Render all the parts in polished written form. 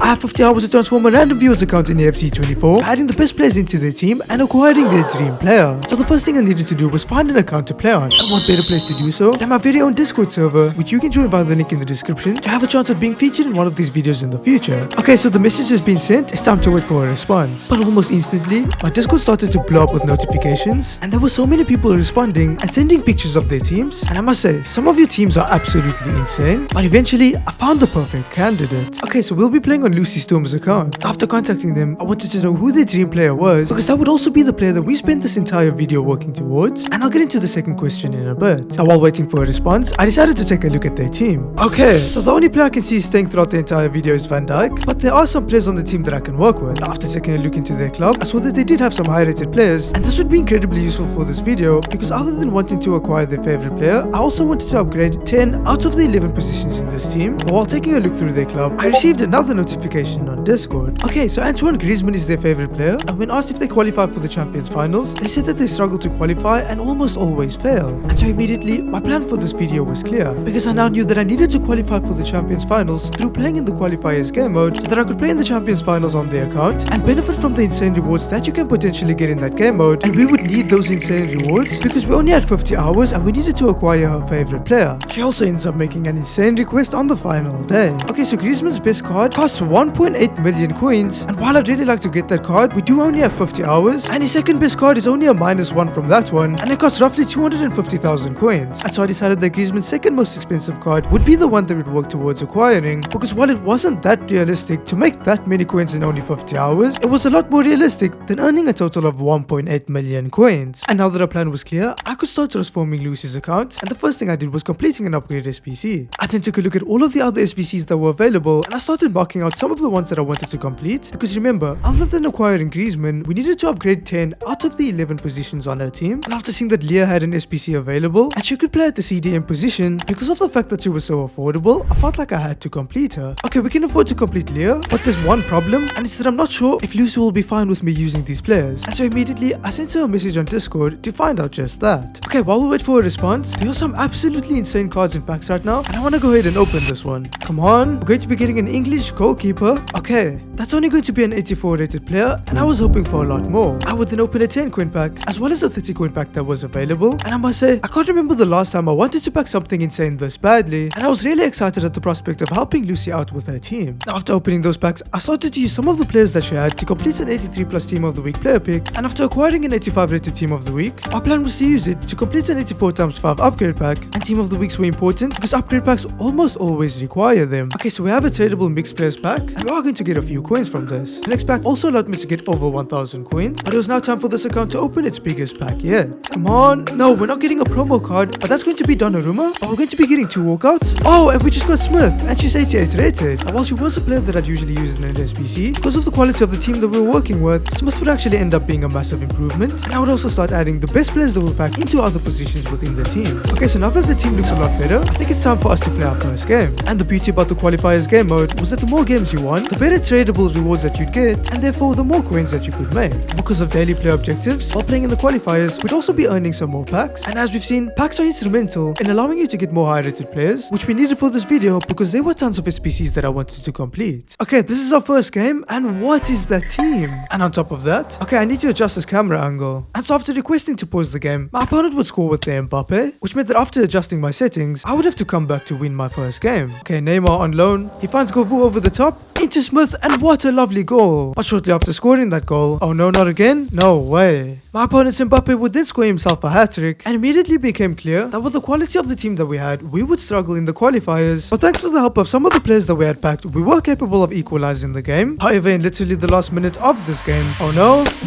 I have 50 hours to transform a random viewer's account in EAFC 24, adding the best players into their team and acquiring their dream player. So the first thing I needed to do was find an account to play on, and what better place to do so than my very own Discord server, which you can join via the link in the description to have a chance of being featured in one of these videos in the future. Okay, so the message has been sent, it's time to wait for a response. But almost instantly, my Discord started to blow up with notifications, and there were so many people responding and sending pictures of their teams, and I must say, some of your teams are absolutely insane, but eventually I found the perfect candidate. Okay, so we'll be playing on Lucy Storm's account. After contacting them, I wanted to know who their dream player was, because that would also be the player that we spent this entire video working towards, and I'll get into the second question in a bit. Now while waiting for a response, I decided to take a look at their team. Okay, so the only player I can see staying throughout the entire video is Van Dijk, but there are some players on the team that I can work with. After taking a look into their club, I saw that they did have some high rated players, and this would be incredibly useful for this video, because other than wanting to acquire their favorite player, I also wanted to upgrade 10 out of the 11 positions in this team. But while taking a look through their club, I received another notification on Discord. Okay, so Antoine Griezmann is their favorite player, and when asked if they qualify for the Champions Finals, they said that they struggle to qualify and almost always fail. And so immediately, my plan for this video was clear, because I now knew that I needed to qualify for the Champions Finals through playing in the qualifiers game mode, so that I could play in the Champions Finals on their account and benefit from the insane rewards that you can potentially get in that game mode. And we would need those insane rewards because we only had 50 hours and we needed to acquire her favorite player. She also ends up making an insane request on the final day. Okay, so Griezmann's best card costs 1.8 million coins, and while I'd really like to get that card, we do only have 50 hours, and his second best card is only a -1 from that one, and it costs roughly 250,000 coins. And so I decided that Griezmann's second most expensive card would be the one that we'd work towards acquiring, because while it wasn't that realistic to make that many coins in only 50 hours, it was a lot more realistic than earning a total of 1.8 million coins. And now that our plan was clear, I could start transforming Lucy's account, and the first thing I did was completing an upgrade SBC. I then took a look at all of the other SBCs that were available, and I started marking out some of the ones that I wanted to complete, because remember, other than acquiring Griezmann, we needed to upgrade 10 out of the 11 positions on her team. And after seeing that Leah had an SBC available, and she could play at the CDM position, because of the fact that she was so affordable, I felt like I had to complete her. Okay, we can afford to complete Leah, but there's one problem, and it's that I'm not sure if Lucy will be fine with me using these players. And so immediately, I sent her a message on Discord to find out just that. Okay, while we wait for a response, there are some absolutely insane cards in packs right now, and I want to go ahead and open this one. Come on, we're going to be getting an English goalkeeper. Okay, that's only going to be an 84 rated player, and I was hoping for a lot more. I would then open a 10 coin pack, as well as a 30 coin pack that was available, and I must say, I can't remember the last time I wanted to pack something insane this badly, and I was really excited at the prospect of helping Lucy out with her team. Now, after opening those packs, I started to use some of the players that she had to complete an 83 plus team of the week player pick, and after acquiring an 85 rated team of the week, our plan was to use it to complete an 84 times 5 upgrade pack, and team of the weeks were important because upgrade packs almost always require them. Okay, so we have a tradable mixed players pack, and we are going to get a few coins from this. The next pack also allowed me to get over 1000 coins, but it was now time for this account to open its biggest pack yet. Come on. No, we're not getting a promo card, but that's going to be Donnarumma. But we're going to be getting 2 walkouts. Oh, and we just got Smith, and she's 88 rated. And while she was a player that I'd usually use in an SBC, because of the quality of the team that we were working with, Smith would actually end up being a massive improvement, and I would also start adding the best players that we pack into other positions within the team. Okay, so now that the team looks a lot better, I think it's time for us to play our first game. And the beauty about the qualifiers game mode was that the more games you won, the better tradable rewards that you'd get, and therefore the more coins that you could make. Because of daily play objectives, while playing in the qualifiers, we'd also be earning some more packs, and as we've seen, packs are instrumental in allowing you to get more high rated players, which we needed for this video because there were tons of SPCs that I wanted to complete. Okay, this is our first game, and what is that team? And on top of that, okay, I need to adjust this camera angle. And so after requesting to pause the game, my opponent would score with the Mbappe, which meant that after adjusting my settings, I would have to come back to win my first game. Okay, Neymar on loan, he finds Govu over the top, into Smith, and what a lovely goal. But shortly after scoring that goal, oh no, not again? No way. My opponent's Mbappe would then score himself a hat-trick, and immediately became clear that with the quality of the team that we had, we would struggle in the qualifiers, but thanks to the help of some of the players that we had packed, we were capable of equalizing the game. However, in literally the last minute of this game, oh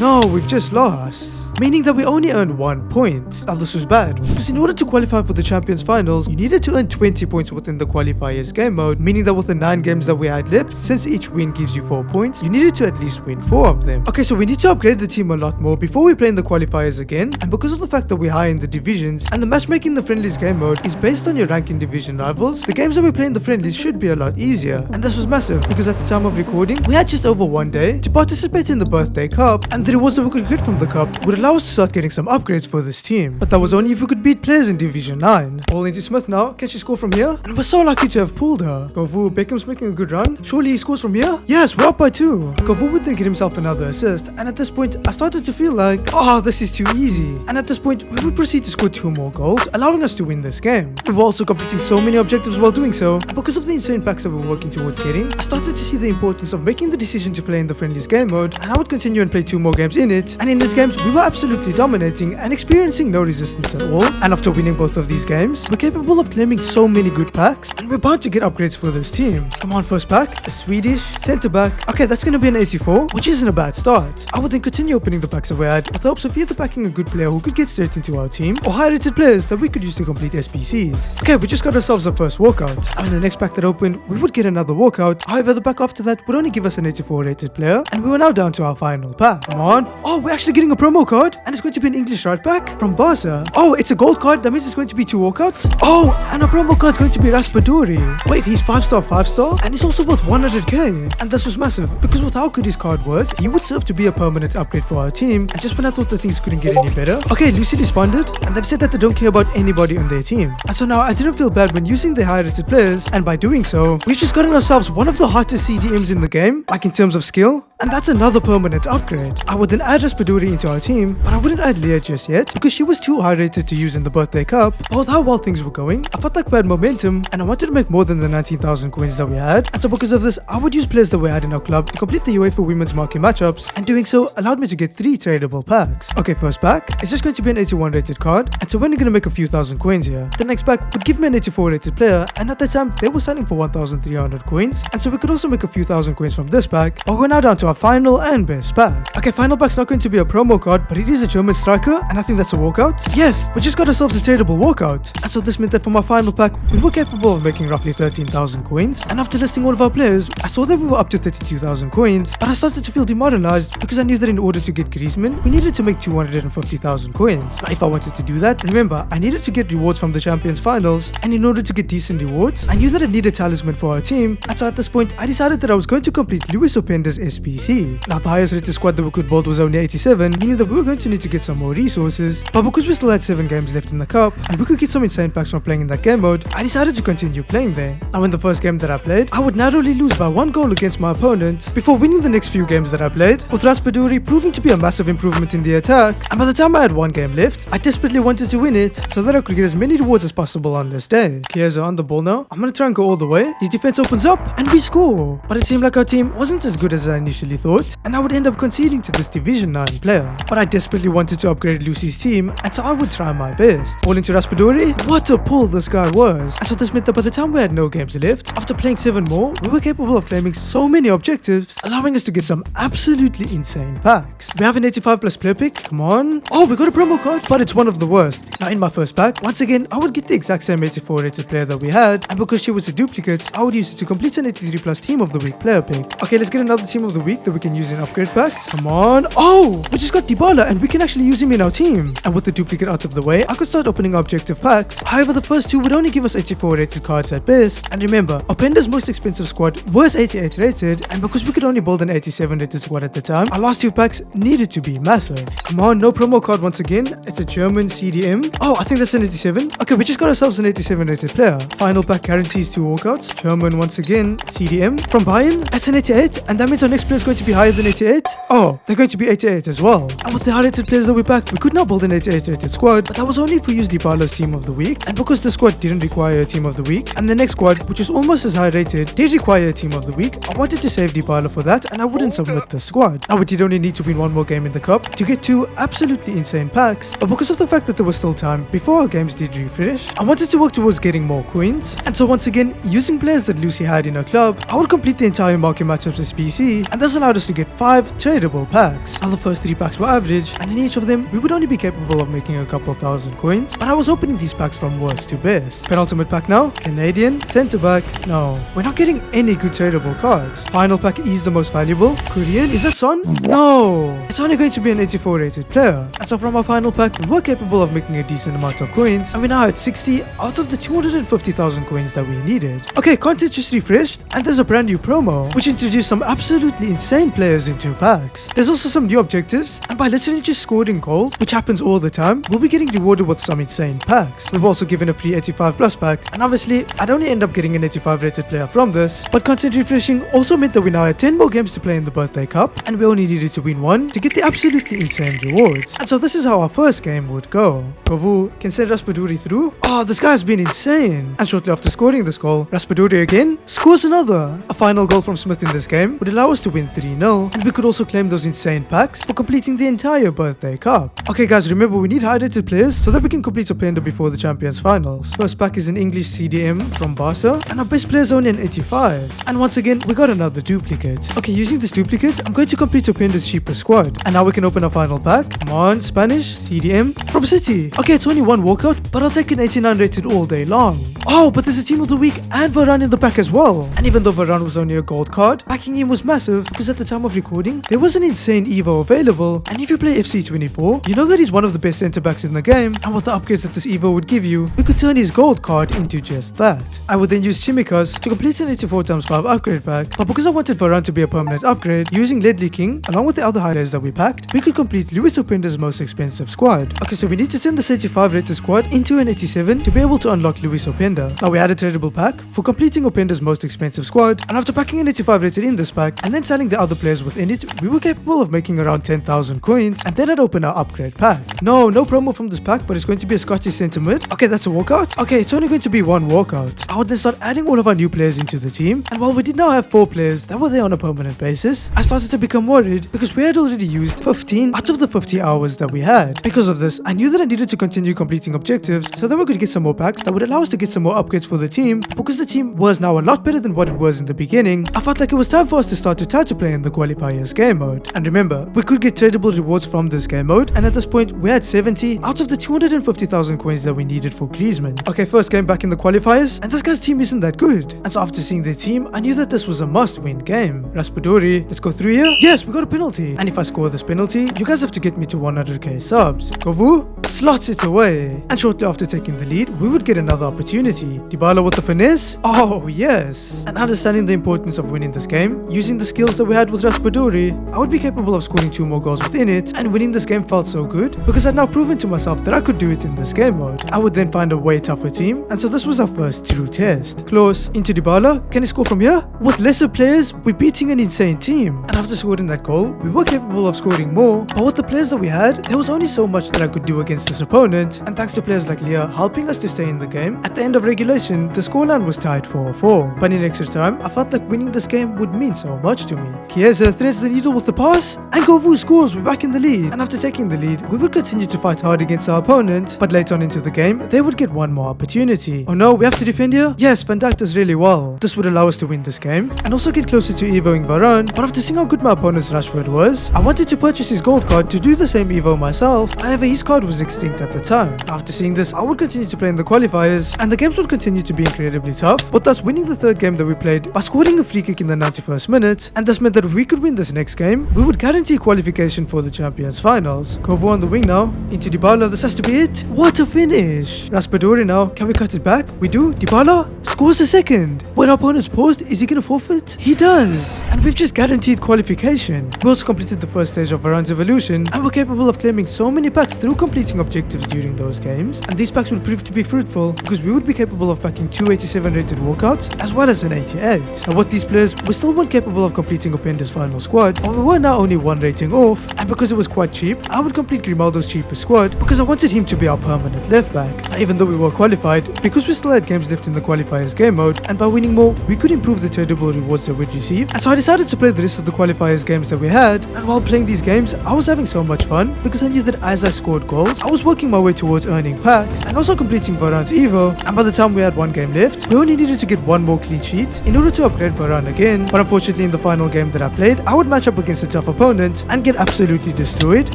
no, we've just lost. Meaning that we only earned 1 point. Now this was bad, because in order to qualify for the Champions Finals, you needed to earn 20 points within the qualifiers game mode, meaning that with the 9 games that we had left, since each win gives you 4 points, you needed to at least win 4 of them. Okay, so we need to upgrade the team a lot more before we play in the qualifiers again, and because of the fact that we're high in the divisions, and the matchmaking in the friendlies game mode is based on your rank in division rivals, the games that we play in the friendlies should be a lot easier. And this was massive, because at the time of recording, we had just over 1 day to participate in the birthday cup, and the rewards that we could get from the cup would allow allow us to start getting some upgrades for this team. But that was only if we could beat players in Division 9. Ball into Smith now. Can she score from here? And we're so lucky to have pulled her. Kovu, Beckham's making a good run. Surely he scores from here? Yes, we're up by 2. Kovu would then get himself another assist. And at this point, I started to feel like, oh, this is too easy. And at this point, we would proceed to score 2 more goals, allowing us to win this game. We were also completing so many objectives while doing so. And because of the insane packs that we're working towards getting, I started to see the importance of making the decision to play in the friendliest game mode, and I would continue and play 2 more games in it. And in these games, we were absolutely dominating and experiencing no resistance at all. And after winning both of these games, we're capable of claiming so many good packs, and we're about to get upgrades for this team. Come on, first pack, a Swedish, centre back. Okay, that's gonna be an 84, which isn't a bad start. I would then continue opening the packs that we had, with the hopes of either packing a good player who could get straight into our team, or high rated players that we could use to complete SPCs. Okay, we just got ourselves our first walkout, and in the next pack that opened, we would get another walkout. However, the pack after that would only give us an 84 rated player, and we were now down to our final pack. Come on. Oh, we're actually getting a promo card, and it's going to be an English right back from Barca. Oh, it's a gold card, that means it's going to be 2 walkouts. Oh, and a promo card is going to be Raspadori. Wait, he's 5-star, 5-star, and he's also worth 100k. And this was massive, because with how good his card was, he would serve to be a permanent upgrade for our team. And just when I thought that things couldn't get any better, okay, Lucy responded, and they've said that they don't care about anybody on their team. And so now I didn't feel bad when using the high rated players, and by doing so, we've just gotten ourselves one of the hottest CDMs in the game, like in terms of skill, and that's another permanent upgrade. I would then add Raspadori into our team, but I wouldn't add Leah just yet, because she was too high rated to use in the birthday cup. But with how well things were going, I felt like we had momentum, and I wanted to make more than the 19,000 coins that we had. And so because of this, I would use players that we had in our club to complete the UEFA Women's Market matchups, and doing so allowed me to get 3 tradable packs. Okay, first pack, it's just going to be an 81 rated card, and so we're only going to make a few thousand coins here. The next pack would give me an 84 rated player, and at that time, they were selling for 1,300 coins, and so we could also make a few thousand coins from this pack. But we're now down to our final and best pack. Okay, final pack's not going to be a promo card, but it is a German striker, and I think that's a walkout. Yes, we just got ourselves a tradable walkout. And so this meant that from our final pack, we were capable of making roughly 13,000 coins. And after listing all of our players, I saw that we were up to 32,000 coins, but I started to feel demoralized because I knew that in order to get Griezmann, we needed to make 250,000 coins. Now, if I wanted to do that, remember, I needed to get rewards from the Champions Finals, and in order to get decent rewards, I knew that I needed talisman for our team. And so at this point, I decided that I was going to complete Luis Openda's SPC. Now, the highest rated squad that we could build was only 87, meaning that we were going to need to get some more resources. But because we still had 7 games left in the cup, and we could get some insane packs from playing in that game mode, I decided to continue playing there. Now, in the first game that I played, I would narrowly lose by 1 goal against my opponent, before winning the next few games that I played, with Raspadori proving to be a massive improvement in the attack. And by the time I had 1 game left, I desperately wanted to win it, so that I could get as many rewards as possible on this day. Chiesa on the ball now. I'm gonna try and go all the way. His defense opens up, and we score. But it seemed like our team wasn't as good as I initially thought, and I would end up conceding to this Division 9 player. But I desperately wanted to upgrade Lucy's team, and so I would try my best. Ball into Raspadori. What a pull this guy was. And so this meant that by the time we had no games left, after playing 7 more, we were capable of claiming so many objectives, allowing us to get some absolutely insane packs. We have an 85 plus player pick. Come on. Oh, we got a promo card, but it's one of the worst. Now in my first pack, once again, I would get the exact same 84 rated player that we had, and because she was a duplicate, I would use it to complete an 83 plus team of the week player pick. Okay, let's get another team of the week that we can use in upgrade packs. Come on. Oh, we just got Dybala, and we can actually use him in our team. And with the duplicate out of the way, I could start opening objective packs. However, the first 2 would only give us 84 rated cards at best. And remember, Openda's most expensive squad was 88 rated, and because we could only build an 87 rated squad at the time, our last 2 packs needed to be massive. Come on, no promo card once again. It's a German CDM. Oh, I think that's an 87. Okay, we just got ourselves an 87 rated player. Final pack guarantees 2 walkouts. German once again. CDM from Bayern. That's an 88, and that means our next player is going to be higher than 88. Oh, they're going to be 88 as well. And with the high rated players that we packed, we could now build an 88 rated squad, but that was only if we used Dybala's team of the week. And because the squad didn't require a team of the week, and the next squad, which is almost as high rated, did require a team of the week, I wanted to save Dybala for that, and I wouldn't submit the squad. Now we did only need to win 1 more game in the cup to get 2 absolutely insane packs, but because of the fact that there was still time before our games did refresh, I wanted to work towards getting more coins. And so once again, using players that Lucy had in her club, I would complete the entire market matchups as PC, and this allowed us to get 5 tradable packs. Now the first 3 packs were average, and in each of them, we would only be capable of making a couple thousand coins, but I was opening these packs from worst to best. Penultimate pack now, Canadian, centre back, no. We're not getting any good tradable cards. Final pack is the most valuable. Korean, is that Son? No. It's only going to be an 84 rated player. And so from our final pack, we were capable of making a decent amount of coins, and we're now at 60 out of the 250,000 coins that we needed. Okay, content just refreshed, and there's a brand new promo, which introduced some absolutely insane insane players in 2 packs. There's also some new objectives, and by literally just scoring goals, which happens all the time, we'll be getting rewarded with some insane packs. We've also given a free 85 plus pack, and obviously I'd only end up getting an 85 rated player from this, but constant refreshing also meant that we now had 10 more games to play in the birthday cup, and we only needed to win 1 to get the absolutely insane rewards. And so this is how our first game would go. Kovu can send Raspadori through. Oh, this guy's been insane. And shortly after scoring this goal, Raspadori again scores another. A final goal from Smith in this game would allow us to win 3-0, and we could also claim those insane packs for completing the entire birthday cup. Okay guys, remember we need high rated players so that we can complete Openda before the Champions Finals. First pack is an English CDM from Barca, and our best player's only an 85. And once again, we got another duplicate. Okay, using this duplicate, I'm going to complete Openda's cheaper squad. And now we can open our final pack. Come on, Spanish, CDM, from City. Okay, it's only 1 walkout, but I'll take an 89 rated all day long. Oh, but there's a team of the week and Varane in the pack as well. And even though Varane was only a gold card, packing him was massive because at the time of recording, there was an insane Evo available. And if you play FC 24, you know that he's one of the best centre backs in the game. And with the upgrades that this Evo would give you, we could turn his gold card into just that. I would then use Chimicas to complete an 84x5 upgrade pack. But because I wanted Varane to be a permanent upgrade, using Ledley King along with the other highlights that we packed, we could complete Luis Openda's most expensive squad. Okay, so we need to turn the 85 rated squad into an 87 to be able to unlock Luis Openda. Now we had a tradable pack for completing Openda's most expensive squad, and after packing an 85 rated in this pack and then selling the other players within it, we were capable of making around 10,000 coins, and then I'd open our upgrade pack. No promo from this pack, but it's going to be a Scottish centre mid. Okay, that's a walkout. Okay, it's only going to be 1 walkout. I would then start adding all of our new players into the team, and while we did now have 4 players that were there on a permanent basis, I started to become worried because we had already used 15 out of the 50 hours that we had. Because of this, I knew that I needed to continue completing objectives so that we could get some more packs that would allow us to get some more upgrades for the team, because the team was now a lot better than what it was in the beginning. I felt like it was time for us to start to try to play in the qualifiers game mode. And remember, we could get tradable rewards from this game mode, and at this point we had 70 out of the 250,000 coins that we needed for Griezmann. Okay, first game back in the qualifiers, and this guy's team isn't that good. And so after seeing their team, I knew that this was a must-win game. Raspadori, let's go through here. Yes, we got a penalty. And if I score this penalty, you guys have to get me to 100k subs. Kovu slots it away. And shortly after taking the lead, we would get another opportunity. Dybala with the finesse. Oh, yes. And understanding the importance of winning this game, using the skills that we had with Raspadori, I would be capable of scoring 2 more goals within it, and winning this game felt so good because I'd now proven to myself that I could do it in this game mode. I would then find a way tougher team, and so this was our first true test. Close into Dybala. Can he score from here? With lesser players, we're beating an insane team. And after scoring that goal, we were capable of scoring more, but with the players that we had, there was only so much that I could do against this opponent, and thanks to players like Leah helping us to stay in the game, at the end of regulation, the scoreline was tied 4-4. But in extra time, I felt like winning this game would mean so much to me. Chiesa threads the needle with the pass, and Kovu scores. We're back in the lead. And after taking the lead, we would continue to fight hard against our opponent, but later on into the game, they would get 1 more opportunity. Oh no, we have to defend here? Yes, Van Dijk does really well. This would allow us to win this game, and also get closer to Evoing Varane, but after seeing how good my opponent's Rashford was, I wanted to purchase his gold card to do the same Evo myself. However, his card was extinct at the time. After seeing this, I would continue to play in the qualifiers, and the games would continue to be incredibly tough, but thus winning the 3rd game that we played by scoring a free kick in the 91st minute, and this meant that if we could win this next game, we would guarantee qualification for the Champions Finals. Kovu on the wing now, into Dybala, this has to be it. What a finish! Raspadori now, can we cut it back? We do. Dybala scores a 2nd. When our opponent's paused, is he gonna forfeit? He does! And we've just guaranteed qualification. We also completed the first stage of Varane's evolution, and we're capable of claiming so many packs through completing objectives during those games, and these packs would prove to be fruitful because we would be capable of packing 2 87 rated walkouts as well as an 88. And with these players, we still weren't capable of completing Openda's final squad, but we were now only 1 rating off, and because it was quite cheap, I would complete Grimaldo's cheapest squad because I wanted him to be our permanent left back. Now, even though we were qualified, because we still had games left in the qualifiers game mode, and by winning more, we could improve the tradable rewards that we'd receive, and so I decided to play the rest of the qualifiers games that we had. And while playing these games, I was having so much fun because I knew that as I scored goals, I was working my way towards earning packs and also completing Varane's Evo, and by the time we had 1 game left, we only needed to get 1 more clean sheet in order to upgrade Varane again. But unfortunately, in the final game that I played, I would match up against a tough opponent and get absolutely destroyed.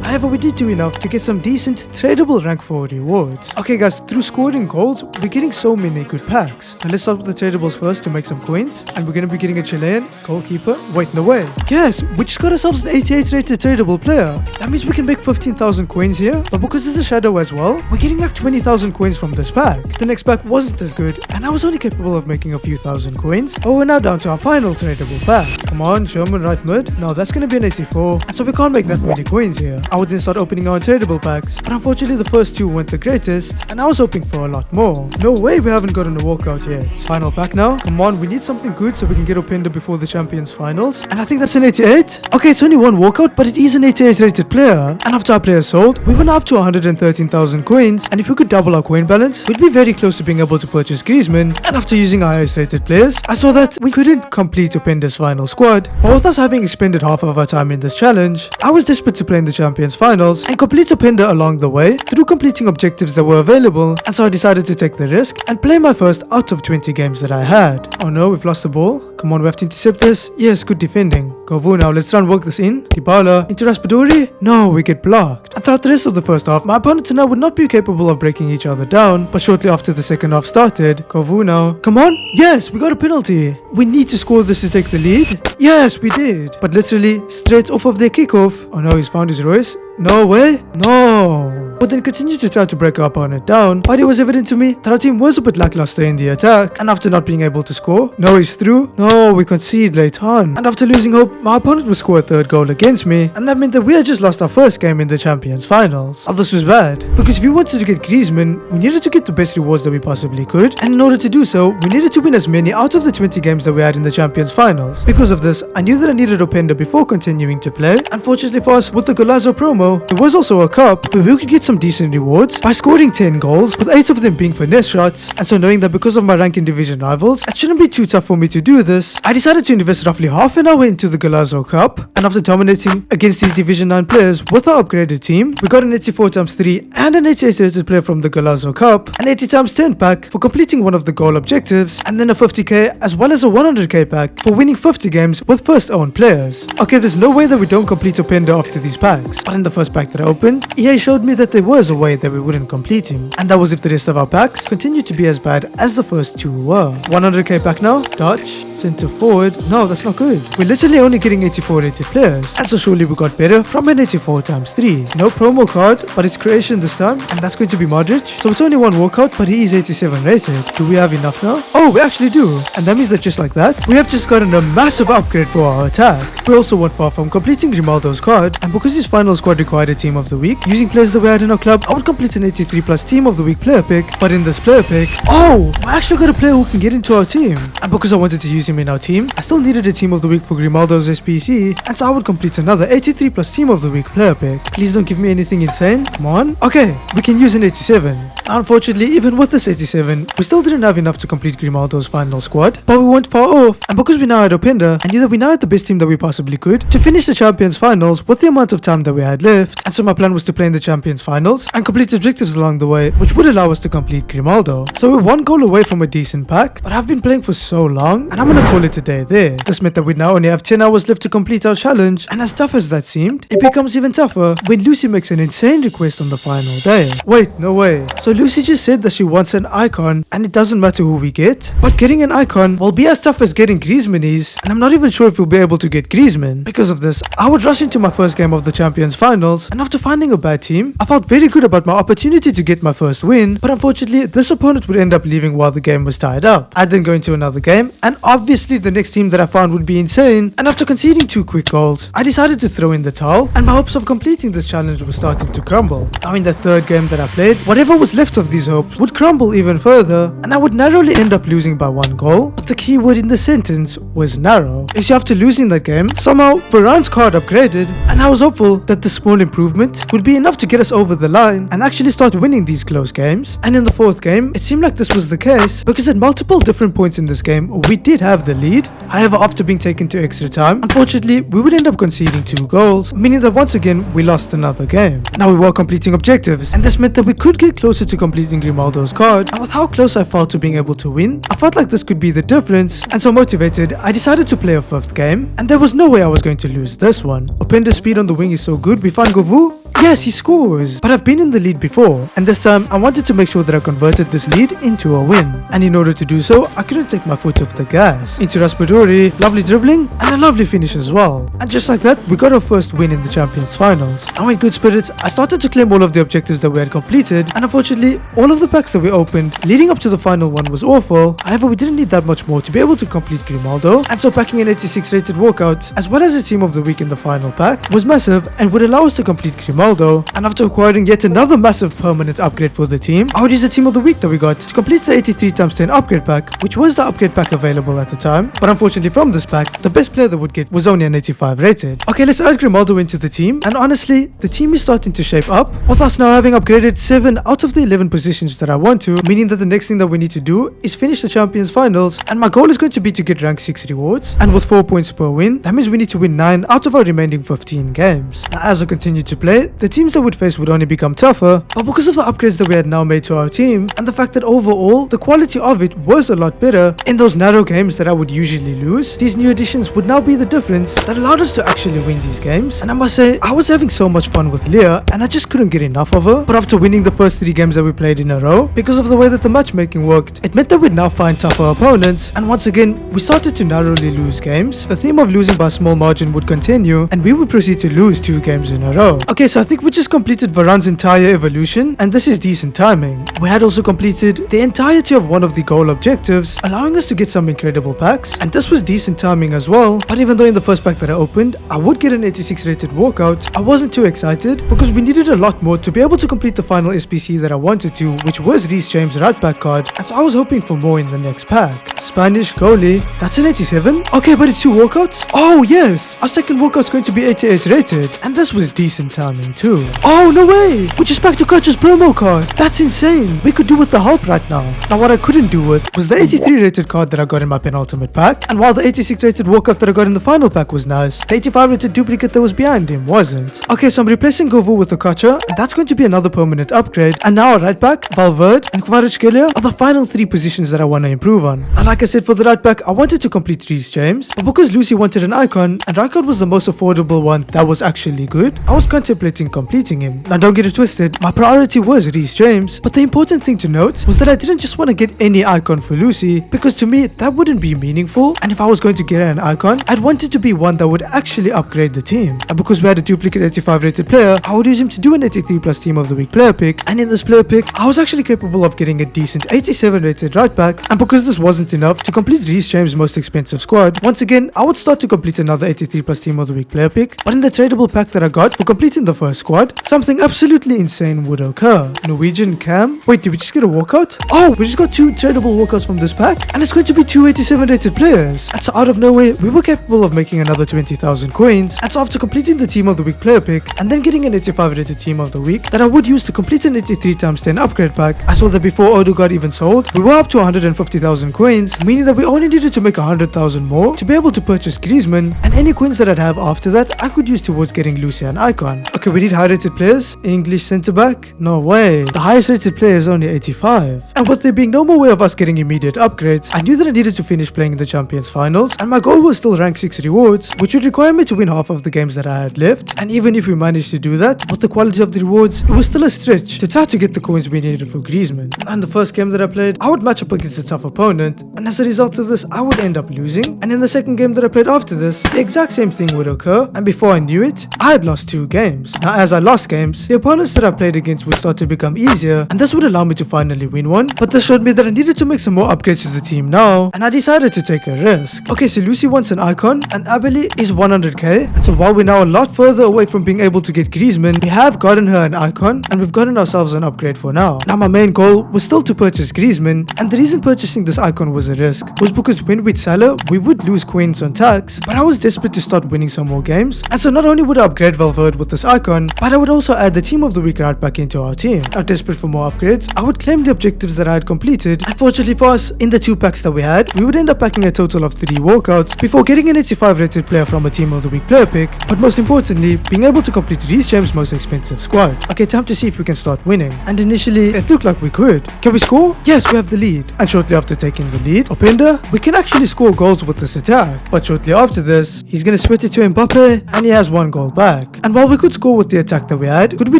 However, we did do enough to get some decent tradable rank 4 rewards. Okay guys, through scoring goals, we're getting so many good packs. And let's start with the tradables first to make some coins, and we're going to be getting a Chilean goalkeeper. Wait, no way. Yes, we just got ourselves an 88 rated tradable player. That means we can make 15,000 coins here, but because there's a shadow as well, we're getting like 20,000 coins from this pack. The next pack wasn't as good, and I was only capable of making a few thousand coins, but we're now down to our final tradable pack. Come on, German right mid. Now that's gonna be an 84, and so we can't make that many coins here. I would then start opening our tradable packs, but unfortunately the first two weren't the greatest, and I was hoping for a lot more. No way we haven't gotten a walkout yet. Final pack now. Come on, we need something good so we can get Openda before the Champions Finals, and I think that's an 88. Okay, it's only one walkout, but it is an 88 rated player, and after our player sold, we went up to 113,000 coins, and if we could double our coin balance, we'd be very close to being able to purchase Griezmann. And after using our highest rated players, I saw that we couldn't complete Openda's final squad. But with us having expended half of our time in this challenge, I was desperate to play in the Champions Finals and complete Openda along the way through completing objectives that were available, and so I decided to take the risk and play my first out of 20 games that I had. Oh no, we've lost the ball. Come on, we have to intercept this. Yes, good defending. Kovu now, let's try and work this in. Dybala into Raspadori. No, we get blocked. And throughout the rest of the first half, my opponents and I would not be capable of breaking each other down, but shortly after the second half started, Kovu now. Come on. Yes, we got a penalty. We need to score this to take the lead. Yes, we did. But literally, straight off of their kickoff. Oh no, he's found his Royce. No way. No. But then continued to try to break our opponent down, but it was evident to me that our team was a bit lackluster in the attack, and after not being able to score, no, he's through. No, we concede late on, and after losing hope, my opponent would score a third goal against me, and that meant that we had just lost our first game in the Champions Finals. Oh, this was bad, because if we wanted to get Griezmann, we needed to get the best rewards that we possibly could, and in order to do so, we needed to win as many out of the 20 games that we had in the Champions Finals. Because of this, I knew that I needed Openda before continuing to play. Unfortunately for us, with the Golazo promo, there was also a cup where we could get some decent rewards by scoring 10 goals, with 8 of them being finesse shots, and so knowing that because of my rank in division rivals, it shouldn't be too tough for me to do this, I decided to invest roughly half an hour into the Golazo Cup, and after dominating against these division 9 players with our upgraded team, we got an 84 times 3 and an 88 rated player from the Golazo Cup, an 80 times 10 pack for completing one of the goal objectives, and then a 50k as well as a 100k pack for winning 50 games with first owned players. Okay, there's no way that we don't complete Openda after these packs, but in the first pack that I opened, EA showed me that there was a way that we wouldn't complete him, and that was if the rest of our packs continued to be as bad as the first two were. 100k pack now, Dutch, center forward. No, that's not good. We're literally only getting 84 rated players, and so surely we got better from an 84 times 3. No promo card, but it's creation this time, and that's going to be Modric. So it's only one walkout, but he is 87 rated. Do we have enough now? Oh, we actually do, and that means that just like that, we have just gotten a massive upgrade for our attack. We also weren't far from completing Grimaldo's card, and because his final squad required a team of the week, using players that we had in our club, I would complete an 83 plus team of the week player pick. But in this player pick, oh, I actually got a player who can get into our team, and because I wanted to use him in our team, I still needed a team of the week for Grimaldo's SPC, and so I would complete another 83 plus team of the week player pick. Please don't give me anything insane. Come on. Okay, we can use an 87. Unfortunately, even with this 87, we still didn't have enough to complete Grimaldo's final squad, but we weren't far off, and because we now had Openda, I knew that we now had the best team that we possibly could to finish the Champions Finals with the amount of time that we had left, and so my plan was to play in the Champions Finals and complete objectives along the way, which would allow us to complete Grimaldo. So we're one goal away from a decent pack, but I've been playing for so long, and I'm gonna call it a day there. This meant that we now only have 10 hours left to complete our challenge, and as tough as that seemed, it becomes even tougher when Lucy makes an insane request on the final day. Wait, no way. So Lucy just said that she wants an icon, and it doesn't matter who we get, but getting an icon will be as tough as getting Griezmann is, and I'm not even sure if we'll be able to get Griezmann. Because of this, I would rush into my first game of the Champions Finals, and after finding a bad team, I felt very good about my opportunity to get my first win, but unfortunately, this opponent would end up leaving while the game was tied up. I then go into another game, and obviously the next team that I found would be insane, and after conceding 2 quick goals, I decided to throw in the towel, and my hopes of completing this challenge were starting to crumble. Now in the third game that I played, whatever was left of these hopes would crumble even further, and I would narrowly end up losing by 1 goal, but the key word in the sentence was narrow. You see, after losing that game, somehow Varane's card upgraded, and I was hopeful that the small improvement would be enough to get us over the line and actually start winning these close games. And in the fourth game, it seemed like this was the case, because at multiple different points in this game, we did have the lead. However, after being taken to extra time, unfortunately, we would end up conceding 2 goals, meaning that once again, we lost another game. Now we were completing objectives, and this meant that we could get closer to completing Grimaldo's card, and with how close I felt to being able to win, I felt like this could be the difference, and so motivated, I decided to play a 5th game, and there was no way I was going to lose this one. Openda's speed on the wing is so good, we find Govu. Yes, he scores. But I've been in the lead before, and this time I wanted to make sure that I converted this lead into a win. And in order to do so, I couldn't take my foot off the gas. Into Raspadori, lovely dribbling, and a lovely finish as well. And just like that, we got our first win in the Champions Finals. And in good spirits, I started to claim all of the objectives that we had completed, and unfortunately, all of the packs that we opened leading up to the final one was awful. However, we didn't need that much more to be able to complete Grimaldo, and so packing an 86 rated walkout, as well as a team of the week in the final pack, was massive and would allow us to complete Grimaldo. And after acquiring yet another massive permanent upgrade for the team, I would use the team of the week that we got to complete the 83 x 10 upgrade pack, which was the upgrade pack available at the time. But unfortunately from this pack, the best player that would get was only an 85 rated. Okay, let's add Grimaldo into the team, and honestly, the team is starting to shape up, with us now having upgraded 7 out of the 11 positions that I want to, meaning that the next thing that we need to do is finish the Champions Finals, and my goal is going to be to get rank 6 rewards, and with 4 points per win, that means we need to win 9 out of our remaining 15 games. Now, as I continue to play, the teams that would face would only become tougher, but because of the upgrades that we had now made to our team, and the fact that overall, the quality of it was a lot better in those narrow games that I would usually lose, these new additions would now be the difference that allowed us to actually win these games. And I must say, I was having so much fun with Leah, and I just couldn't get enough of her. But after winning the first 3 games that we played in a row, because of the way that the matchmaking worked, it meant that we'd now find tougher opponents, and once again, we started to narrowly lose games. The theme of losing by a small margin would continue, and we would proceed to lose 2 games in a row. Okay, so I think we just completed Varane's entire evolution, and this is decent timing. We had also completed the entirety of one of the goal objectives, allowing us to get some incredible packs, and this was decent timing as well. But even though in the first pack that I opened, I would get an 86 rated walkout, I wasn't too excited because we needed a lot more to be able to complete the final SPC that I wanted to, which was Reece James' right back card, and so I was hoping for more in the next pack. Spanish goalie, that's an 87? Okay, but it's 2 walkouts? Oh yes! Our second walkout's going to be 88 rated, and this was decent timing too. Oh no way! We just packed Okacha's promo card! That's insane! We could do with the help right now. Now what I couldn't do with was the 83 rated card that I got in my penultimate pack, and while the 86 rated walkout that I got in the final pack was nice, the 85 rated duplicate that was behind him wasn't. Okay, so I'm replacing Govu with Okacha, and that's going to be another permanent upgrade, and now our right back, Valverde, and Kvaratskhelia are the final 3 positions that I want to improve on. And like I said, for the right back, I wanted to complete Reece James, but because Lucy wanted an icon, and Rijkaard was the most affordable one that was actually good, I was contemplating completing him. Now don't get it twisted, my priority was Reece James, but the important thing to note was that I didn't just want to get any icon for Lucy, because to me, that wouldn't be meaningful, and if I was going to get an icon, I'd want it to be one that would actually upgrade the team. And because we had a duplicate 85 rated player, I would use him to do an 83 plus team of the week player pick, and in this player pick, I was actually capable of getting a decent 87 rated right back, and because this wasn't enough to complete Reece James' most expensive squad, once again, I would start to complete another 83 plus team of the week player pick, but in the tradable pack that I got for completing the first squad, something absolutely insane would occur. Norwegian Cam? Wait, did we just get a walkout? Oh, we just got 2 tradable walkouts from this pack, and it's going to be 2 87 rated players. And so out of nowhere, we were capable of making another 20,000 coins, and so after completing the team of the week player pick, and then getting an 85 rated team of the week that I would use to complete an 83 x 10 upgrade pack, I saw that before Odegaard even sold, we were up to 150,000 coins, meaning that we only needed to make 100,000 more to be able to purchase Griezmann, and any coins that I'd have after that, I could use towards getting Lucy an icon. Okay, we need high rated players. English centre back? No way. The highest rated player is only 85. And with there being no more way of us getting immediate upgrades, I knew that I needed to finish playing in the Champions Finals, and my goal was still rank 6 rewards, which would require me to win half of the games that I had left. And even if we managed to do that, with the quality of the rewards, it was still a stretch to try to get the coins we needed for Griezmann. And the first game that I played, I would match up against a tough opponent, and as a result of this, I would end up losing. And in the second game that I played after this, the exact same thing would occur, and before I knew it, I had lost 2 games. Now as I lost games, the opponents that I played against would start to become easier, and this would allow me to finally win one, but this showed me that I needed to make some more upgrades to the team now, and I decided to take a risk. Okay, so Lucy wants an icon, and Abeli is 100k, and so while we're now a lot further away from being able to get Griezmann, we have gotten her an icon, and we've gotten ourselves an upgrade for now. Now my main goal was still to purchase Griezmann, and the reason purchasing this icon was a risk was because when we'd sell her, we would lose coins on tax, but I was desperate to start winning some more games, and so not only would I upgrade Valverde with this icon, but I would also add the team of the week right back into our team. Now desperate for more upgrades, I would claim the objectives that I had completed. Unfortunately for us, in the 2 packs that we had, we would end up packing a total of 3 walkouts before getting an 85 rated player from a team of the week player pick, but most importantly, being able to complete Reece James' most expensive squad. Okay, time to see if we can start winning, and initially it looked like we could. Can we score? Yes, we have the lead, and shortly after taking the lead, Openda, we can actually score goals with this attack, but shortly after this, he's gonna sweat it to Mbappe, and he has 1 goal back. And while we could score score with the attack that we had? Could we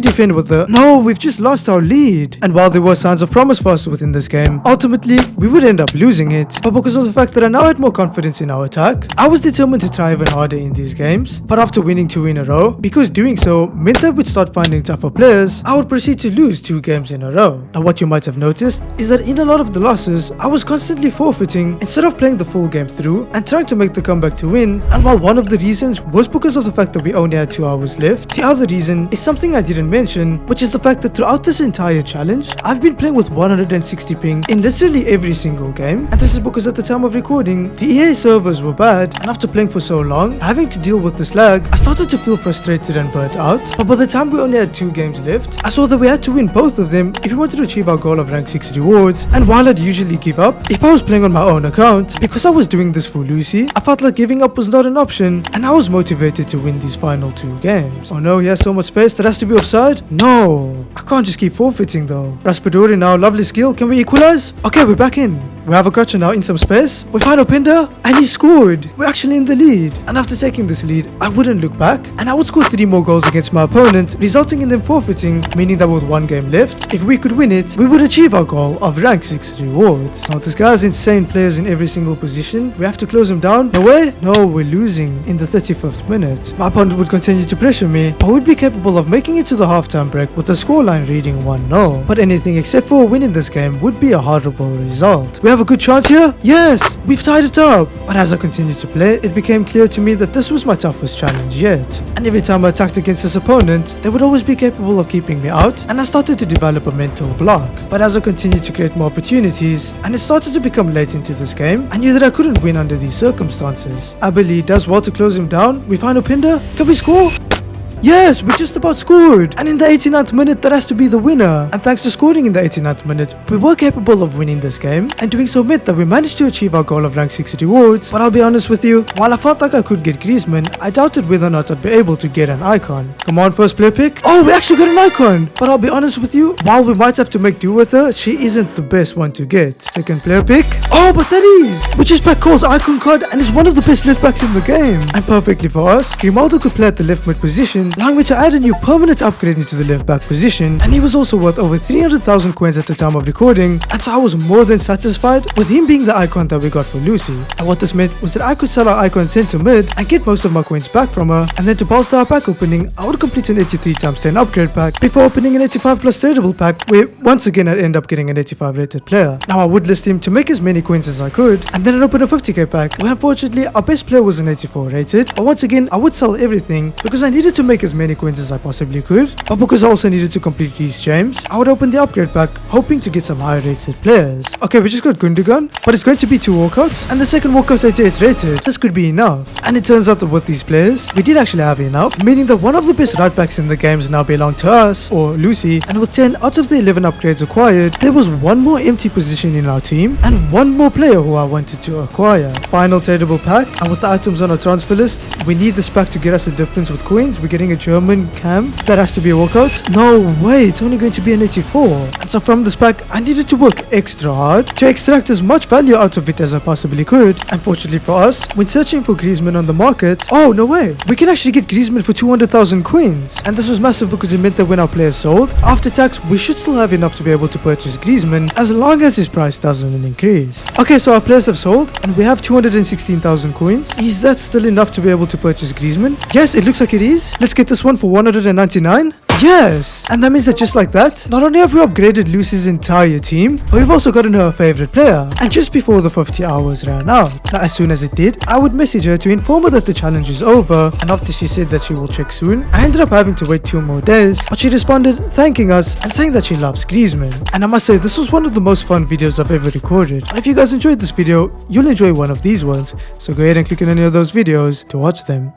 defend with the... No, we've just lost our lead. And while there were signs of promise for us within this game, ultimately, we would end up losing it. But because of the fact that I now had more confidence in our attack, I was determined to try even harder in these games. But after winning 2 in a row, because doing so meant that we'd start finding tougher players, I would proceed to lose 2 games in a row. Now what you might have noticed is that in a lot of the losses, I was constantly forfeiting instead of playing the full game through and trying to make the comeback to win. And while one of the reasons was because of the fact that we only had 2 hours left, the other reason is something I didn't mention, which is the fact that throughout this entire challenge, I've been playing with 160 ping in literally every single game. And this is because at the time of recording, the EA servers were bad, and after playing for so long, having to deal with this lag, I started to feel frustrated and burnt out. But by the time we only had 2 games left, I saw that we had to win both of them if we wanted to achieve our goal of rank 6 rewards. And while I'd usually give up if I was playing on my own account, because I was doing this for Lucy, I felt like giving up was not an option, and I was motivated to win these final 2 games. Oh no, he has so much space that has to be offside? No, I can't just keep forfeiting though. Raspadori now, lovely skill, can we equalize? Okay, we're back in. We have a Gotcha now in some space. We find Openda and he scored. We're actually in the lead. And after taking this lead, I wouldn't look back and I would score 3 more goals against my opponent, resulting in them forfeiting, meaning that with 1 game left, if we could win it, we would achieve our goal of rank 6 rewards. Now this guy has insane players in every single position. We have to close him down. No way? No, we're losing in the 35th minute. My opponent would continue to pressure me, but would be capable of making it to the halftime break with the scoreline reading 1-0. But anything except for winning this game would be a horrible result. We have a good chance here. Yes, we've tied it up. But as I continued to play, it became clear to me that this was my toughest challenge yet. And every time I attacked against this opponent, they would always be capable of keeping me out, and I started to develop a mental block. But as I continued to create more opportunities, and it started to become late into this game, I knew that I couldn't win under these circumstances. Abeli does well to close him down. We find Openda. Can we score? Yes, we just about scored. And in the 89th minute, that has to be the winner. And thanks to scoring in the 89th minute, we were capable of winning this game. And doing so meant that we managed to achieve our goal of rank 6 rewards. But I'll be honest with you, while I felt like I could get Griezmann, I doubted whether or not I'd be able to get an icon. Come on, first player pick. Oh, we actually got an icon. But I'll be honest with you, while we might have to make do with her, she isn't the best one to get. Second player pick. Oh, but that is. We just packed Cole's icon card and is one of the best left backs in the game. And perfectly for us, Grimaldo could play at the left mid position, allowing me to add a new permanent upgrade into the left back position, and he was also worth over 300,000 coins at the time of recording, and so I was more than satisfied with him being the icon that we got for Lucy. And what this meant was that I could sell our icon centre mid and get most of my coins back from her, and then to bolster our pack opening, I would complete an 83 times 10 upgrade pack before opening an 85 plus tradable pack, where once again I'd end up getting an 85 rated player. Now I would list him to make as many coins as I could, and then I'd open a 50k pack, where unfortunately our best player was an 84 rated, but once again I would sell everything because I needed to make as many coins as I possibly could, but because I also needed to complete Reece James, I would open the upgrade pack hoping to get some high rated players. Okay, we just got Gundogan, but it's going to be 2 walkouts, and the second walkout's 88 rated. This could be enough. And it turns out that with these players, we did actually have enough, meaning that one of the best right backs in the games now belong to us, or Lucy, and with 10 out of the 11 upgrades acquired, there was 1 more empty position in our team, and 1 more player who I wanted to acquire. Final tradable pack, and with the items on our transfer list, we need this pack to get us a difference with coins. We're getting a German cam. That has to be a walkout. No way, it's only going to be an 84. And so from this pack, I needed to work extra hard to extract as much value out of it as I possibly could. Unfortunately for us, when searching for Griezmann on the market, oh no way, we can actually get Griezmann for 200,000 coins. And this was massive because it meant that when our players sold, after tax, we should still have enough to be able to purchase Griezmann as long as his price doesn't increase. Okay, so our players have sold and we have 216,000 coins. Is that still enough to be able to purchase Griezmann? Yes, it looks like it is. Let's get this one for 199. Yes! And that means that just like that, not only have we upgraded Lucy's entire team, but we've also gotten her favorite player. And just before the 50 hours ran out, now as soon as it did, I would message her to inform her that the challenge is over, and after she said that she will check soon, I ended up having to wait 2 more days, but she responded thanking us and saying that she loves Griezmann. And I must say, this was one of the most fun videos I've ever recorded. If you guys enjoyed this video, you'll enjoy one of these ones, so go ahead and click on any of those videos to watch them.